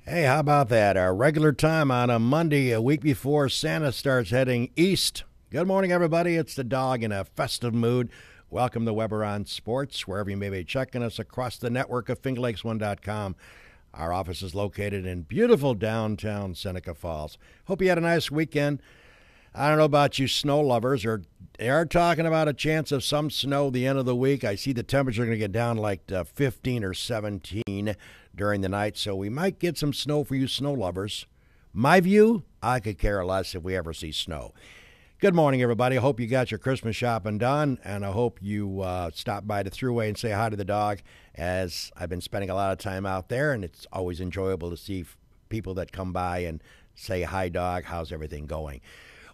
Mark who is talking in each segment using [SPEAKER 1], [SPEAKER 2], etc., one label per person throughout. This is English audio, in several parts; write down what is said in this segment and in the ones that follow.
[SPEAKER 1] Hey, how about that? Our regular time on a Monday, a week before Santa starts heading east. Good morning, everybody. It's the dog in a festive mood. Welcome to Weber on Sports, wherever you may be checking us across the network of FingerLakes1.com. Our office is located in beautiful downtown Seneca Falls. Hope you had a nice weekend. I don't know about you snow lovers, or they are talking about a chance of some snow the end of the week. I see the temperature going to get down like 15 or 17 during the night, so we might get some snow for you snow lovers. My view, I could care less if we ever see snow. Good morning, everybody. I hope you got your Christmas shopping done, and I hope you stop by the Thruway and say hi to the dog, as I've been spending a lot of time out there, and it's always enjoyable to see people that come by and say, hi, dog, how's everything going?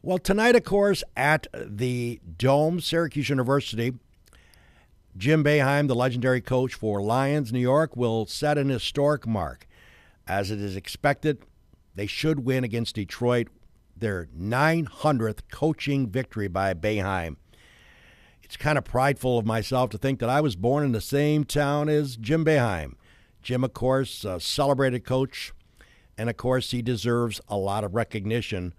[SPEAKER 1] Well, tonight, of course, at the Dome, Syracuse University, Jim Boeheim, the legendary coach for Lyons, New York, will set an historic mark. As it is expected, they should win against Detroit, their 900th coaching victory by Boeheim. It's kind of prideful of myself to think that I was born in the same town as Jim Boeheim. Jim, of course, a celebrated coach, and, of course, he deserves a lot of recognition.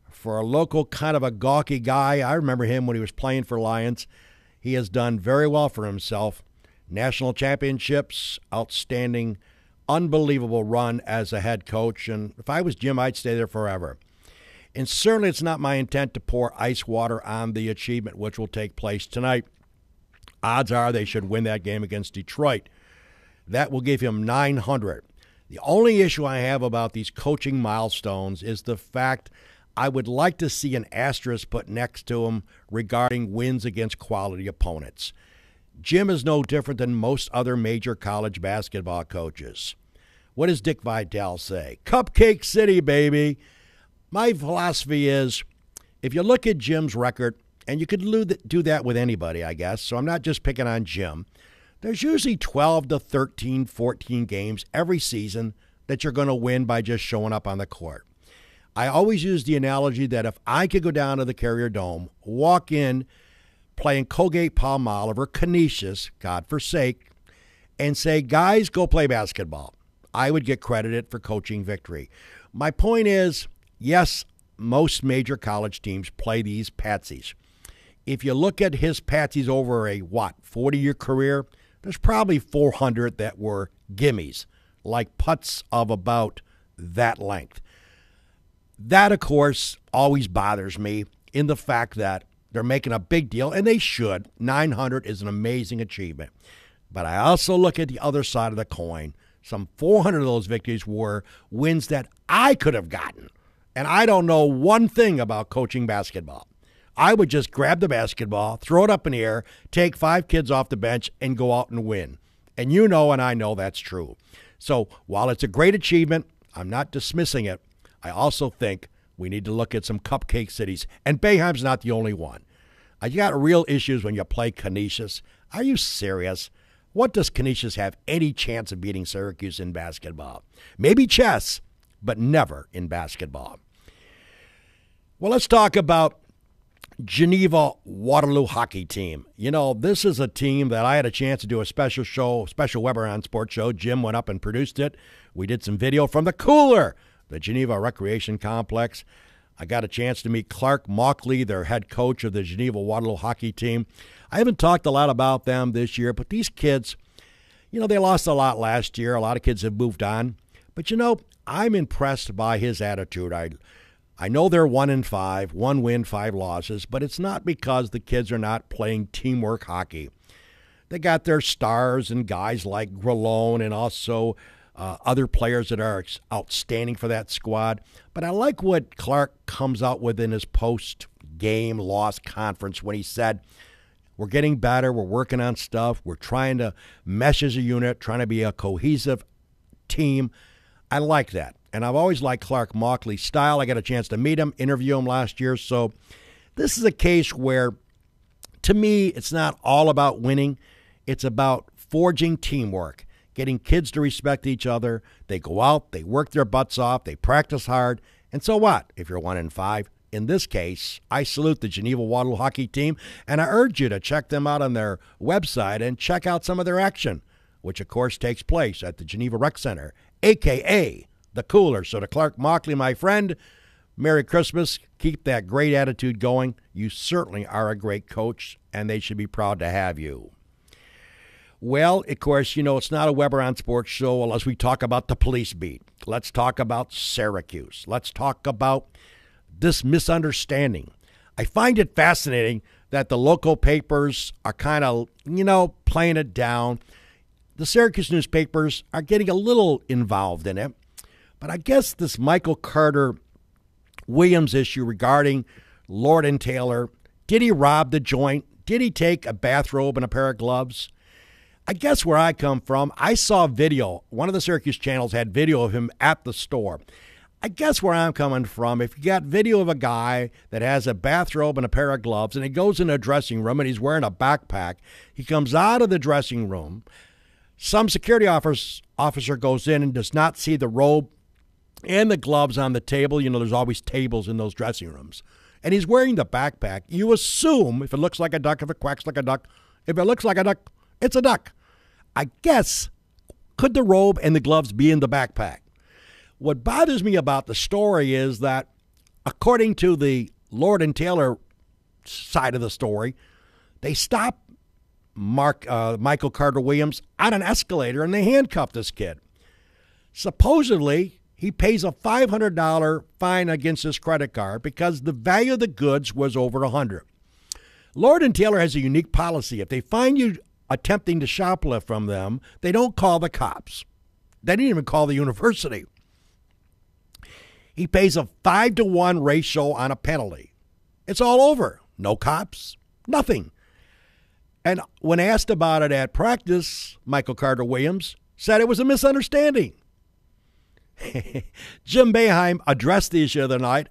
[SPEAKER 1] For a local kind of a gawky guy, I remember him when he was playing for Lyons. He has done very well for himself. National championships, outstanding, unbelievable run as a head coach. And if I was Jim, I'd stay there forever. And certainly it's not my intent to pour ice water on the achievement, which will take place tonight. Odds are they should win that game against Detroit. That will give him 900. The only issue I have about these coaching milestones is the fact I would like to see an asterisk put next to him regarding wins against quality opponents. Jim is no different than most other major college basketball coaches. What does Dick Vitale say? Cupcake City, baby. My philosophy is, if you look at Jim's record, and you could do that with anybody, I guess, so I'm not just picking on Jim, there's usually 12 to 13, 14 games every season that you're going to win by just showing up on the court. I always use the analogy that if I could go down to the Carrier Dome, walk in playing Colgate-Palmolive or Canisius, God forsake, and say, guys, go play basketball, I would get credited for coaching victory. My point is, yes, most major college teams play these patsies. If you look at his patsies over a, 40-year career, there's probably 400 that were gimmies, like putts of about that length. That, of course, always bothers me in the fact that they're making a big deal, and they should. 900 is an amazing achievement. But I also look at the other side of the coin. Some 400 of those victories were wins that I could have gotten. And I don't know one thing about coaching basketball. I would just grab the basketball, throw it up in the air, take 5 kids off the bench, and go out and win. And you know and I know that's true. So while it's a great achievement, I'm not dismissing it. I also think we need to look at some cupcake cities. And Boeheim's not the only one. You got real issues when you play Canisius. Are you serious? What does Canisius have any chance of beating Syracuse in basketball? Maybe chess, but never in basketball. Well, let's talk about Geneva Waterloo hockey team. You know, this is a team that I had a chance to do a special Weber on Sports show. Jim went up and produced it. We did some video from the cooler, the Geneva Recreation Complex. I got a chance to meet Clark Mauchley, their head coach of the Geneva Waterloo hockey team. I haven't talked a lot about them this year, but these kids, they lost a lot last year. A lot of kids have moved on. But, I'm impressed by his attitude. I know they're 1-5, 1 win, 5 losses, but it's not because the kids are not playing teamwork hockey. They got their stars and guys like Grillone and also other players that are outstanding for that squad. But I like what Clark comes out with in his post-game loss conference when he said, we're getting better, we're working on stuff, we're trying to mesh as a unit, trying to be a cohesive team. I like that. And I've always liked Clark Mauchley's style. I got a chance to meet him, interview him last year. So this is a case where, to me, it's not all about winning. It's about forging teamwork, getting kids to respect each other. They go out, they work their butts off, they practice hard. And so what if you're 1-5? In this case, I salute the Geneva Waterloo hockey team, and I urge you to check them out on their website and check out some of their action, which, of course, takes place at the Geneva Rec Center, a.k.a. the cooler. So to Clark Mockley, my friend, Merry Christmas. Keep that great attitude going. You certainly are a great coach, and they should be proud to have you. Well, of course, it's not a Weber on Sports show unless we talk about the police beat. Let's talk about Syracuse. Let's talk about this misunderstanding. I find it fascinating that the local papers are kind of, playing it down. The Syracuse newspapers are getting a little involved in it. But I guess this Michael Carter Williams issue regarding Lord and Taylor, did he rob the joint? Did he take a bathrobe and a pair of gloves? I guess where I come from, I saw video. One of the Syracuse channels had video of him at the store. I guess where I'm coming from, if you got video of a guy that has a bathrobe and a pair of gloves and he goes in a dressing room and he's wearing a backpack, he comes out of the dressing room, some security officer goes in and does not see the robe and the gloves on the table. There's always tables in those dressing rooms. And he's wearing the backpack. You assume if it looks like a duck, if it quacks like a duck, if it looks like a duck, it's a duck. I guess, could the robe and the gloves be in the backpack? What bothers me about the story is that, according to the Lord and Taylor side of the story, they stopped Michael Carter Williams on an escalator and they handcuffed this kid. Supposedly, he pays a $500 fine against his credit card because the value of the goods was over $100. Lord and Taylor has a unique policy. If they find you attempting to shoplift from them, they don't call the cops. They didn't even call the university. He pays a 5-to-1 ratio on a penalty. It's all over. No cops, nothing. And when asked about it at practice, Michael Carter Williams said it was a misunderstanding. Jim Boeheim addressed the issue the other night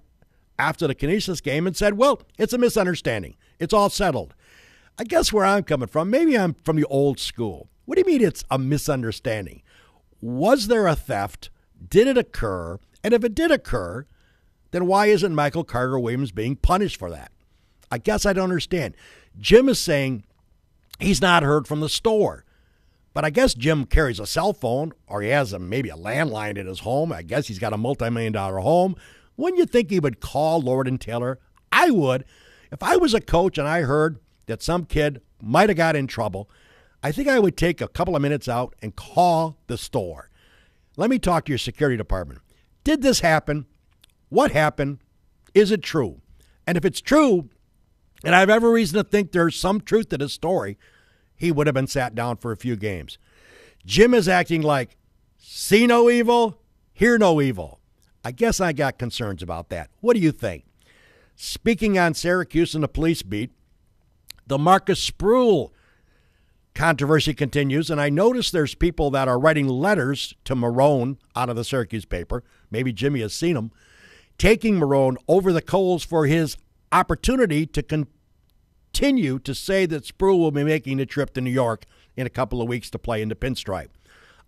[SPEAKER 1] after the Canisius game and said, well, it's a misunderstanding. It's all settled. I guess where I'm coming from, maybe I'm from the old school. What do you mean it's a misunderstanding? Was there a theft? Did it occur? And if it did occur, then why isn't Michael Carter Williams being punished for that? I guess I don't understand. Jim is saying he's not heard from the store. But I guess Jim carries a cell phone, or he has maybe a landline in his home. I guess he's got a multi-million-dollar home. Wouldn't you think he would call Lord and Taylor? I would. If I was a coach and I heard that some kid might have got in trouble, I think I would take a couple of minutes out and call the store. Let me talk to your security department. Did this happen? What happened? Is it true? And if it's true, and I have every reason to think there's some truth to this story, he would have been sat down for a few games. Jim is acting like, see no evil, hear no evil. I guess I got concerns about that. What do you think? Speaking on Syracuse and the police beat, the Marcus Sproul controversy continues, and I notice there's people that are writing letters to Marone out of the Syracuse paper. Maybe Jimmy has seen them, taking Marone over the coals for his opportunity to continue to say that Sproul will be making the trip to New York in a couple of weeks to play in the pinstripe.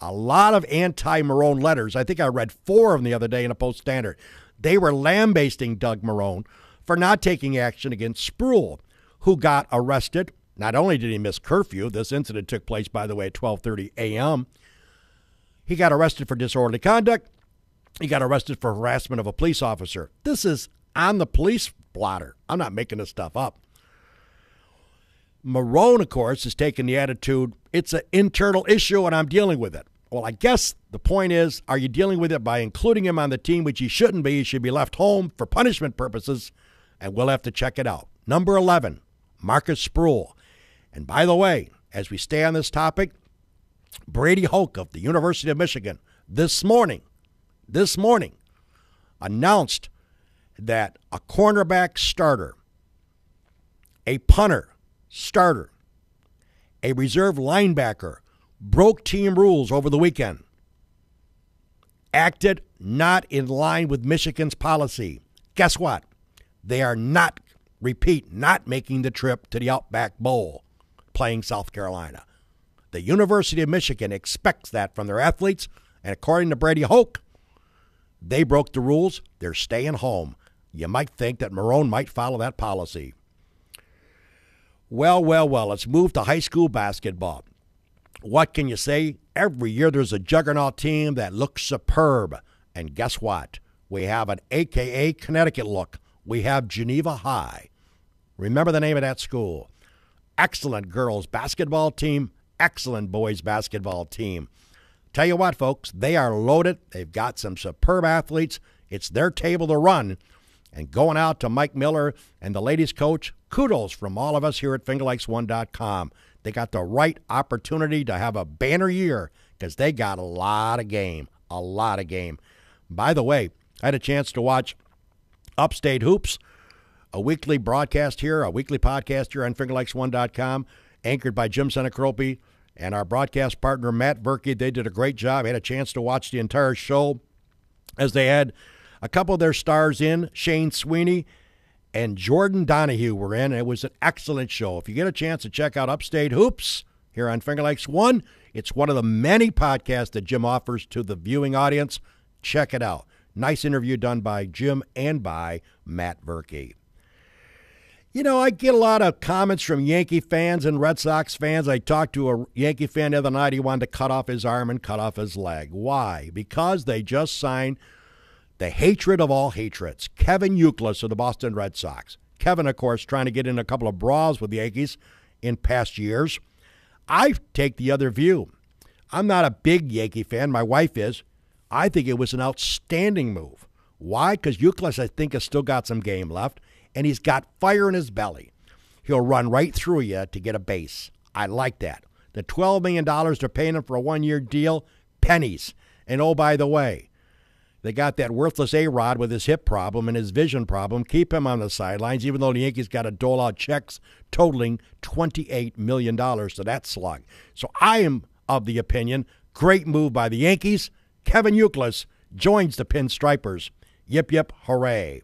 [SPEAKER 1] A lot of anti-Marone letters. I think I read 4 of them the other day in a Post-Standard. They were lambasting Doug Marone for not taking action against Sproul, who got arrested. Not only did he miss curfew, this incident took place, by the way, at 12:30 a.m., he got arrested for disorderly conduct. He got arrested for harassment of a police officer. This is on the police blotter. I'm not making this stuff up. Marone, of course, has taken the attitude, it's an internal issue and I'm dealing with it. Well, I guess the point is, are you dealing with it by including him on the team, which he shouldn't be? He should be left home for punishment purposes, and we'll have to check it out. Number 11, Marcus Sproul. And by the way, as we stay on this topic, Brady Hoke of the University of Michigan this morning, announced that a cornerback starter, a punter starter, a reserve linebacker broke team rules over the weekend, acted not in line with Michigan's policy. Guess what? They are not making the trip to the Outback Bowl playing South Carolina. The University of Michigan expects that from their athletes, and according to Brady Hoke, they broke the rules. They're staying home. You might think that Marone might follow that policy. Well, let's move to high school basketball. What can you say? Every year there's a juggernaut team that looks superb. And guess what? We have an AKA Connecticut look. We have Geneva High. Remember the name of that school. Excellent girls basketball team, excellent boys basketball team. Tell you what, folks, they are loaded. They've got some superb athletes. It's their table to run. And going out to Mike Miller and the ladies coach, kudos from all of us here at FingerLakes1.com. They got the right opportunity to have a banner year because they got a lot of game, a lot of game. By the way, I had a chance to watch Upstate Hoops, a weekly broadcast here, a weekly podcast here on FingerLakes1.com, anchored by Jim Senecropi and our broadcast partner, Matt Berkey. They did a great job. I had a chance to watch the entire show as they had a couple of their stars in. Shane Sweeney and Jordan Donahue were in. It was an excellent show. If you get a chance to check out Upstate Hoops here on Finger Lakes 1, it's one of the many podcasts that Jim offers to the viewing audience. Check it out. Nice interview done by Jim and by Matt Berkey. You know, I get a lot of comments from Yankee fans and Red Sox fans. I talked to a Yankee fan the other night. He wanted to cut off his arm and cut off his leg. Why? Because they just signed the hatred of all hatreds, Kevin Youkilis of the Boston Red Sox. Kevin, of course, trying to get in a couple of brawls with the Yankees in past years. I take the other view. I'm not a big Yankee fan. My wife is. I think it was an outstanding move. Why? Because Youkilis, I think, has still got some game left, and he's got fire in his belly. He'll run right through you to get a base. I like that. The $12 million they're paying him for a one-year deal, pennies. And oh, by the way, they got that worthless A-Rod with his hip problem and his vision problem. Keep him on the sidelines, even though the Yankees got to dole out checks totaling $28 million to that slug. So I am of the opinion, great move by the Yankees. Kevin Youkilis joins the Pinstripers. Yip, yip, hooray.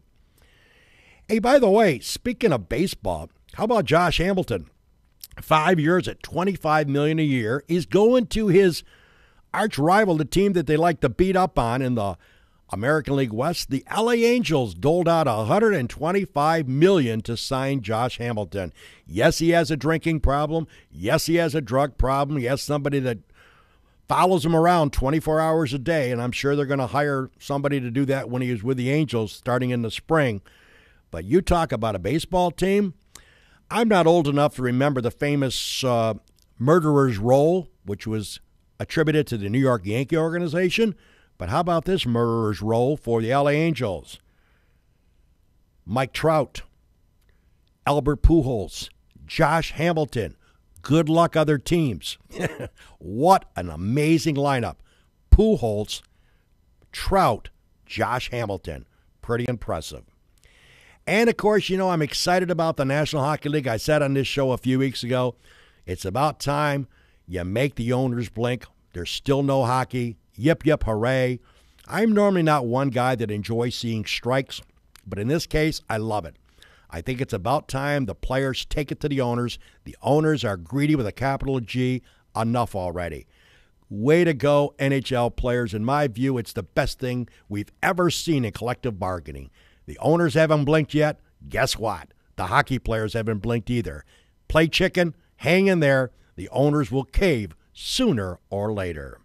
[SPEAKER 1] Hey, by the way, speaking of baseball, how about Josh Hamilton? 5 years at $25 million a year. He's going to his arch rival, the team that they like to beat up on in the American League West. The LA Angels doled out $125 million to sign Josh Hamilton. Yes, he has a drinking problem. Yes, he has a drug problem. He has somebody that follows him around 24 hours a day, and I'm sure they're going to hire somebody to do that when he is with the Angels starting in the spring. But you talk about a baseball team. I'm not old enough to remember the famous Murderer's Row, which was attributed to the New York Yankee organization. But how about this Murderer's Row for the LA Angels? Mike Trout, Albert Pujols, Josh Hamilton. Good luck, other teams. What an amazing lineup. Pujols, Trout, Josh Hamilton. Pretty impressive. And, of course, you know, I'm excited about the National Hockey League. I said on this show a few weeks ago, it's about time you make the owners blink. There's still no hockey. Yip, yip, hooray. I'm normally not one guy that enjoys seeing strikes, but in this case, I love it. I think it's about time the players take it to the owners. The owners are greedy with a capital G. Enough already. Way to go, NHL players. In my view, it's the best thing we've ever seen in collective bargaining. The owners haven't blinked yet. Guess what? The hockey players haven't blinked either. Play chicken, hang in there. The owners will cave sooner or later.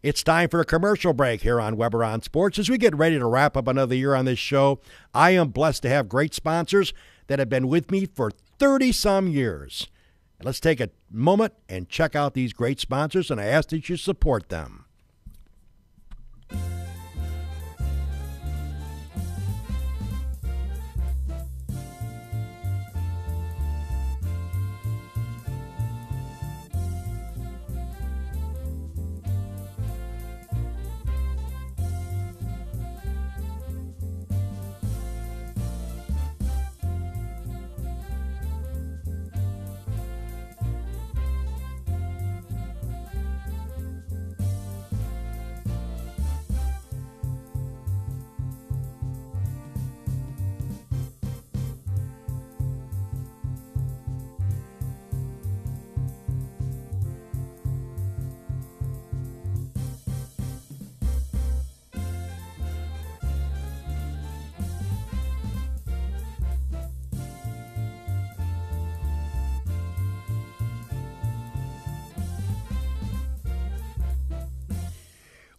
[SPEAKER 1] It's time for a commercial break here on Weber on Sports. As we get ready to wrap up another year on this show, I am blessed to have great sponsors that have been with me for 30-some years. And let's take a moment and check out these great sponsors, and I ask that you support them.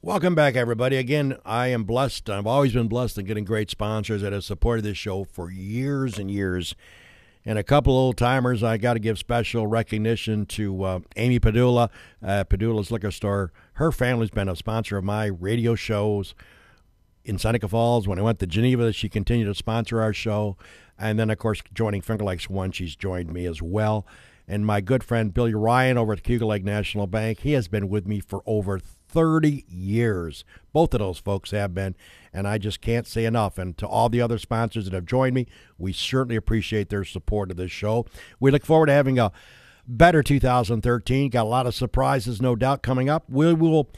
[SPEAKER 1] Welcome back, everybody. Again, I am blessed. I've always been blessed in getting great sponsors that have supported this show for years and years. And a couple old timers, I got to give special recognition to Amy Padula, Padula's Liquor Store. Her family's been a sponsor of my radio shows in Seneca Falls. When I went to Geneva, she continued to sponsor our show. And then, of course, joining Finger Lakes One, she's joined me as well. And my good friend Billy Ryan over at Cuba Lake National Bank, he has been with me for over 30 years. Both of those folks have been, and I just can't say enough. And to all the other sponsors that have joined me, we certainly appreciate their support of this show. We look forward to having a better 2013. Got a lot of surprises, no doubt, coming up. We will,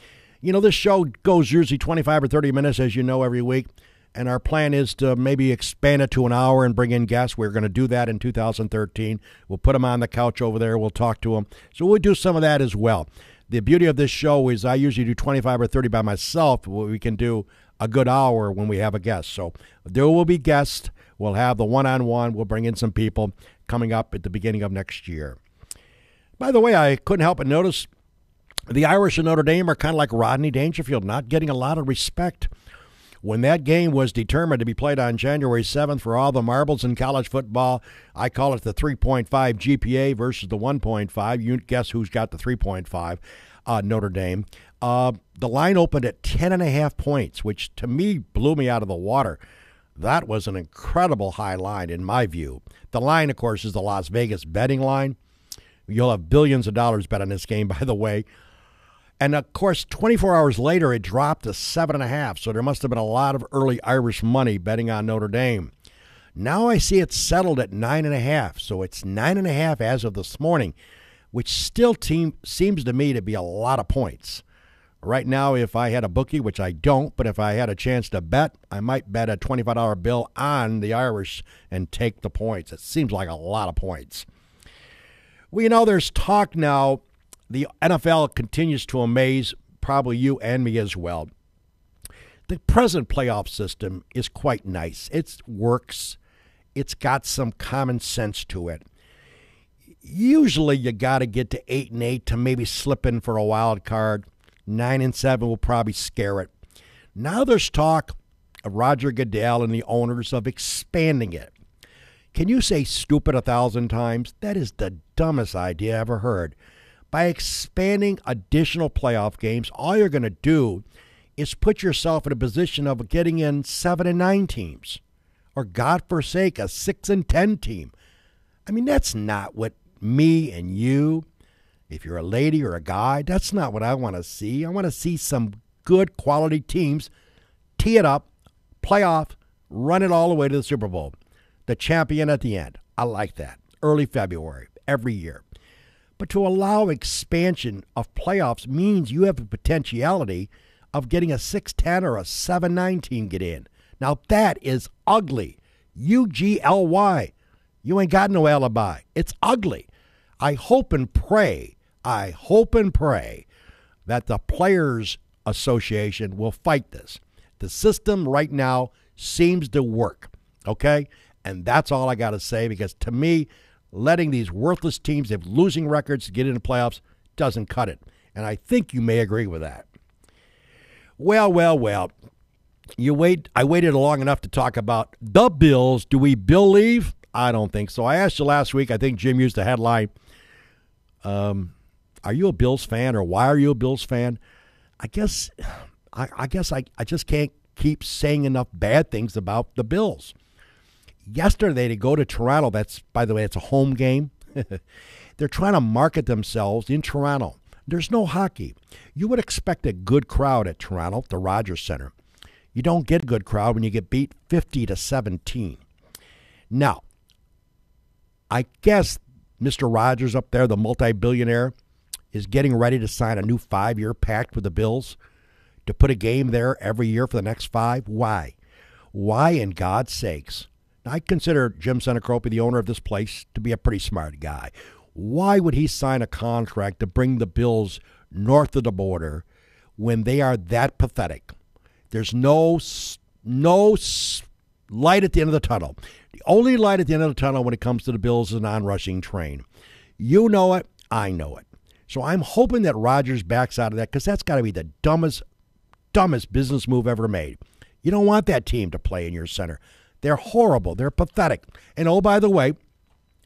[SPEAKER 1] this show goes usually 25 or 30 minutes, as you know, every week. And our plan is to maybe expand it to an hour and bring in guests. We're going to do that in 2013. We'll put them on the couch over there. We'll talk to them. So we'll do some of that as well. The beauty of this show is I usually do 25 or 30 by myself. We can do a good hour when we have a guest. So there will be guests. We'll have the one-on-one. We'll bring in some people coming up at the beginning of next year. By the way, I couldn't help but notice the Irish of Notre Dame are kind of like Rodney Dangerfield, not getting a lot of respect. When that game was determined to be played on January 7th for all the marbles in college football, I call it the 3.5 GPA versus the 1.5. You guess who's got the 3.5, Notre Dame. The line opened at 10.5 points, which to me blew me out of the water. That was an incredible high line in my view. The line, of course, is the Las Vegas betting line. You'll have billions of dollars bet on this game, by the way. And, of course, 24 hours later, it dropped to 7.5, so there must have been a lot of early Irish money betting on Notre Dame. Now I see it settled at 9.5, so it's 9.5 as of this morning, which still seems to me to be a lot of points. Right now, if I had a bookie, which I don't, but if I had a chance to bet, I might bet a $25 bill on the Irish and take the points. It seems like a lot of points. Well, there's talk now. The NFL continues to amaze probably you and me as well. The present playoff system is quite nice. It works. It's got some common sense to it. Usually you got to get to 8-8 to maybe slip in for a wild card. 9-7 will probably scare it. Now there's talk of Roger Goodell and the owners of expanding it. Can you say stupid 1,000 times? That is the dumbest idea I ever heard. By expanding additional playoff games, all you're going to do is put yourself in a position of getting in 7 and 9 teams, or God forsake, a 6 and 10 team. I mean, that's not what me and you, if you're a lady or a guy, that's not what I want to see. I want to see some good quality teams tee it up, play off, run it all the way to the Super Bowl. The champion at the end. I like that. Early February, every year. But to allow expansion of playoffs means you have the potentiality of getting a 6-10 or a 7-9 team get in. Now that is ugly. UGLY. You ain't got no alibi. It's ugly. I hope and pray that the Players Association will fight this. The system right now seems to work, okay? And that's all I got to say, because to me, letting these worthless teams have losing records to get into playoffs doesn't cut it. And I think you may agree with that. Well. I waited long enough to talk about the Bills. Do we believe? I don't think so. I asked you last week, I think Jim used the headline, are you a Bills fan, or why are you a Bills fan? I guess I just can't keep saying enough bad things about the Bills. Yesterday, to go to Toronto, by the way, it's a home game. They're trying to market themselves in Toronto. There's no hockey. You would expect a good crowd at Toronto, the Rogers Center. You don't get a good crowd when you get beat 50-17. Now, I guess Mr. Rogers up there, the multi-billionaire, is getting ready to sign a new 5-year pact with the Bills to put a game there every year for the next 5. Why? Why, in God's sakes? I consider Jim Senecrope, the owner of this place, to be a pretty smart guy. Why would he sign a contract to bring the Bills north of the border when they are that pathetic? There's no light at the end of the tunnel. The only light at the end of the tunnel when it comes to the Bills is an on-rushing train. You know it. I know it. So I'm hoping that Rodgers backs out of that, because that's got to be the dumbest dumbest business move ever made. You don't want that team to play in your center. They're horrible. They're pathetic. And oh, by the way,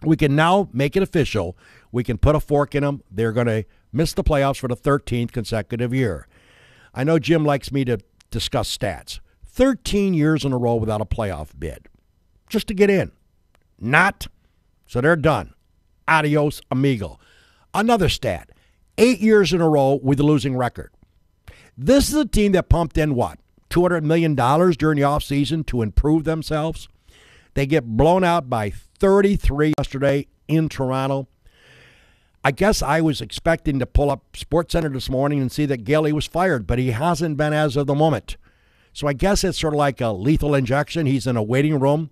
[SPEAKER 1] we can now make it official. We can put a fork in them. They're going to miss the playoffs for the 13th consecutive year. I know Jim likes me to discuss stats. 13 years in a row without a playoff bid. Just to get in. Not. So they're done. Adios, amigo. Another stat. 8 years in a row with a losing record. This is a team that pumped in what? $200 million during the offseason to improve themselves. They get blown out by 33 yesterday in Toronto. I guess I was expecting to pull up SportsCenter this morning and see that Gailey was fired, but he hasn't been as of the moment. So I guess it's sort of like a lethal injection. He's in a waiting room,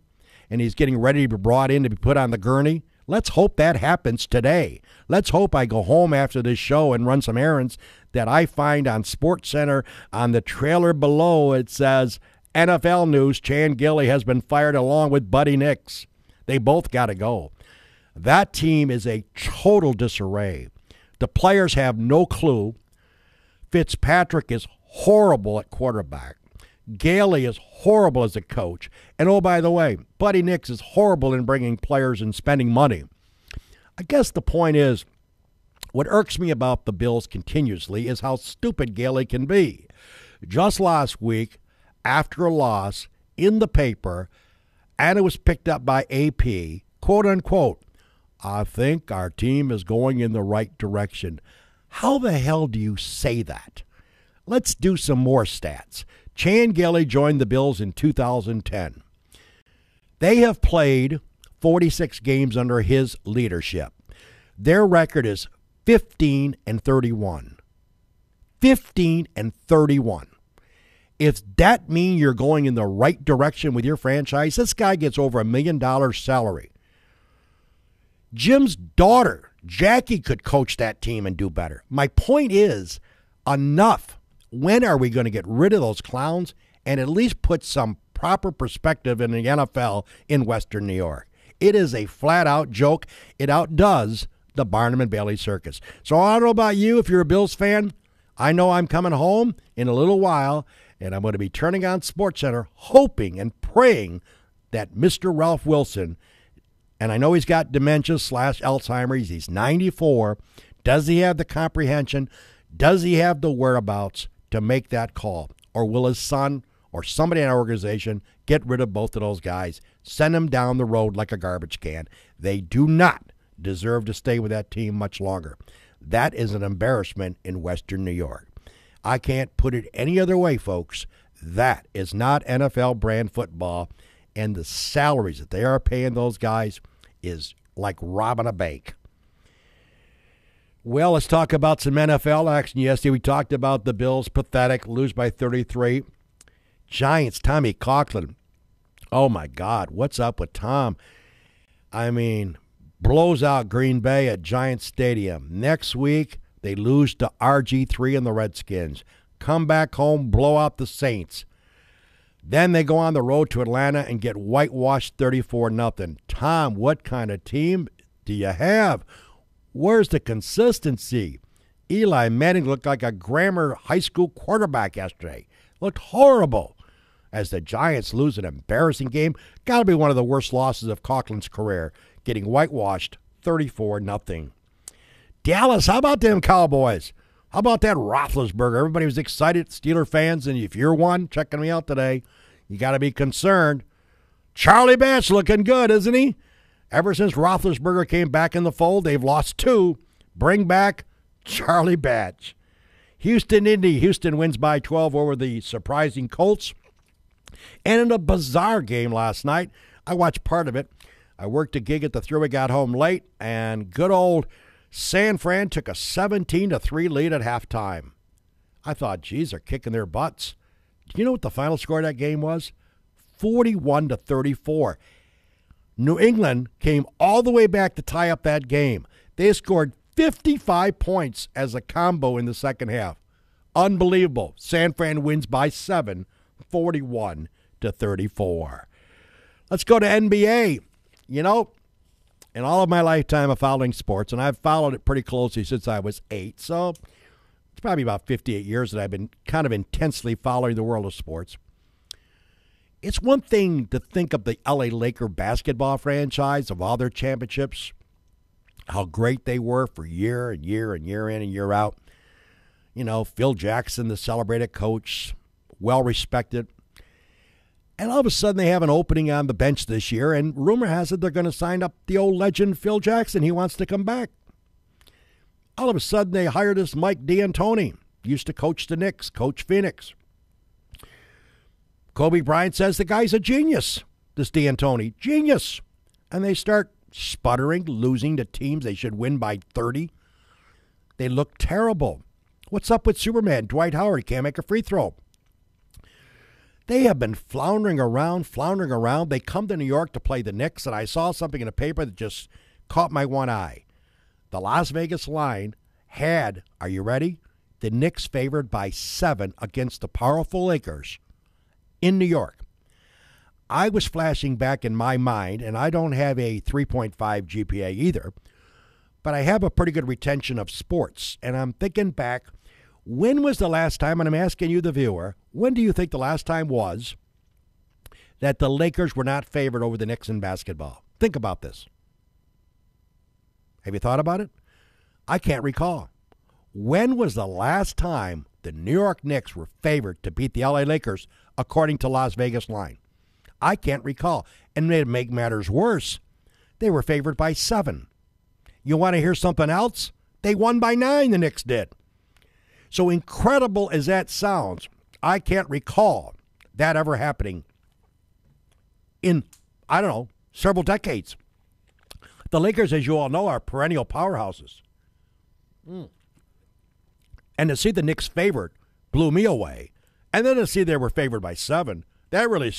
[SPEAKER 1] and he's getting ready to be brought in to be put on the gurney. Let's hope that happens today. Let's hope I go home after this show and run some errands that I find on SportsCenter. On the trailer below, it says, NFL news, Chan Gilly has been fired along with Buddy Nix. They both got to go. That team is a total disarray. The players have no clue. Fitzpatrick is horrible at quarterback. Gailey is horrible as a coach. And oh, by the way, Buddy Nix is horrible in bringing players and spending money. I guess the point is, what irks me about the Bills continuously is how stupid Gailey can be. Just last week, after a loss in the paper, and it was picked up by AP, quote unquote, I think our team is going in the right direction. How the hell do you say that? Let's do some more stats. Chan Gailey joined the Bills in 2010. They have played 46 games under his leadership. Their record is 15-31. 15-31. If that means you're going in the right direction with your franchise, this guy gets over $1 million salary. Jim's daughter, Jackie, could coach that team and do better. My point is, enough. When are we going to get rid of those clowns and at least put some proper perspective in the NFL in Western New York? It is a flat-out joke. It outdoes the Barnum and Bailey circus. So I don't know about you, if you're a Bills fan. I know I'm coming home in a little while, and I'm going to be turning on SportsCenter, hoping and praying that Mr. Ralph Wilson, and I know he's got dementia/Alzheimer's, he's 94. Does he have the comprehension? Does he have the whereabouts to make that call? Or will his son or somebody in our organization get rid of both of those guys, send them down the road like a garbage can? They do not deserve to stay with that team much longer. That is an embarrassment in Western New York. I can't put it any other way, folks. That is not NFL brand football, and the salaries that they are paying those guys is like robbing a bank. Well, let's talk about some NFL action. Yesterday we talked about the Bills, pathetic, lose by 33. Giants, Tommy Coughlin. Oh, my God, what's up with Tom? I mean, blows out Green Bay at Giants Stadium. Next week, they lose to RG3 and the Redskins. Come back home, blow out the Saints. Then they go on the road to Atlanta and get whitewashed 34-0. Tom, what kind of team do you have? Where's the consistency? Eli Manning looked like a grammar high school quarterback yesterday. Looked horrible. As the Giants lose an embarrassing game, got to be one of the worst losses of Coughlin's career, getting whitewashed 34-0. Dallas, how about them Cowboys? How about that Roethlisberger? Everybody was excited, Steeler fans, and if you're one checking me out today, you got to be concerned. Charlie Batch looking good, isn't he? Ever since Roethlisberger came back in the fold, they've lost 2. Bring back Charlie Batch. Houston, Indy. Houston wins by 12 over the surprising Colts. And in a bizarre game last night, I watched part of it. I worked a gig at the Three. Got home late, and good old San Fran took a 17-3 lead at halftime. I thought, geez, they're kicking their butts. Do you know what the final score of that game was? 41-34. New England came all the way back to tie up that game. They scored 55 points as a combo in the second half. Unbelievable. San Fran wins by 7, 41-34. Let's go to NBA. You know, in all of my lifetime of following sports, and I've followed it pretty closely since I was 8, so it's probably about 58 years that I've been kind of intensely following the world of sports. It's one thing to think of the LA Laker basketball franchise, of all their championships, how great they were for year and year and year in and year out. You know, Phil Jackson, the celebrated coach, well-respected. And all of a sudden they have an opening on the bench this year, and rumor has it they're going to sign up the old legend Phil Jackson. He wants to come back. All of a sudden they hire this Mike D'Antoni, used to coach the Knicks, coach Phoenix. Kobe Bryant says the guy's a genius, this D'Antoni, genius. And they start sputtering, losing to teams they should win by 30. They look terrible. What's up with Superman? Dwight Howard, he can't make a free throw. They have been floundering around. They come to New York to play the Knicks, and I saw something in a paper that just caught my one eye. The Las Vegas line had, are you ready? The Knicks favored by 7 against the powerful Lakers in New York. I was flashing back in my mind, and I don't have a 3.5 GPA either, but I have a pretty good retention of sports. And I'm thinking back, when was the last time, and I'm asking you, the viewer, when do you think the last time was that the Lakers were not favored over the Knicks in basketball? Think about this. Have you thought about it? I can't recall. When was the last time the New York Knicks were favored to beat the LA Lakers according to Las Vegas line? I can't recall. And to make matters worse, they were favored by 7. You want to hear something else? They won by 9, the Knicks did. So incredible as that sounds, I can't recall that ever happening in, I don't know, several decades. The Lakers, as you all know, are perennial powerhouses. And to see the Knicks favored blew me away. And then to see they were favored by 7, that really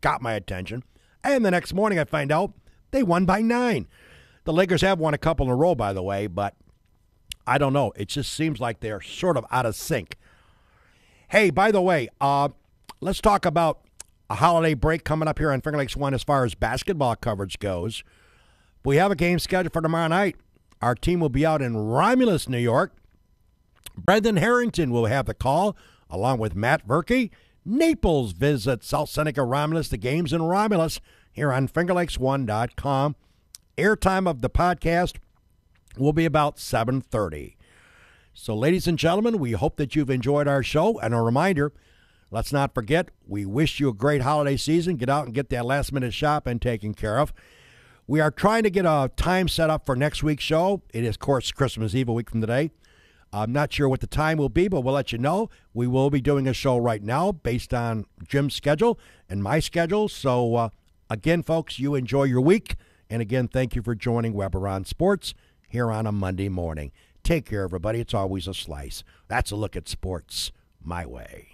[SPEAKER 1] got my attention. And the next morning I find out they won by 9. The Lakers have won a couple in a row, by the way, but I don't know. It just seems like they're sort of out of sync. Hey, by the way, let's talk about a holiday break coming up here on Finger Lakes One as far as basketball coverage goes. We have a game scheduled for tomorrow night. Our team will be out in Romulus, New York. Brendan Harrington will have the call, along with Matt Verkey. Naples visits South Seneca Romulus. The game's in Romulus here on FingerLakes1.com. Airtime of the podcast will be about 7:30. So, ladies and gentlemen, we hope that you've enjoyed our show. And a reminder, let's not forget, we wish you a great holiday season. Get out and get that last-minute shopping taken care of. We are trying to get a time set up for next week's show. It is, of course, Christmas Eve, a week from today. I'm not sure what the time will be, but we'll let you know. We will be doing a show right now based on Jim's schedule and my schedule. So, again, folks, you enjoy your week. And, again, thank you for joining Weber on Sports here on a Monday morning. Take care, everybody. It's always a slice. That's a look at sports my way.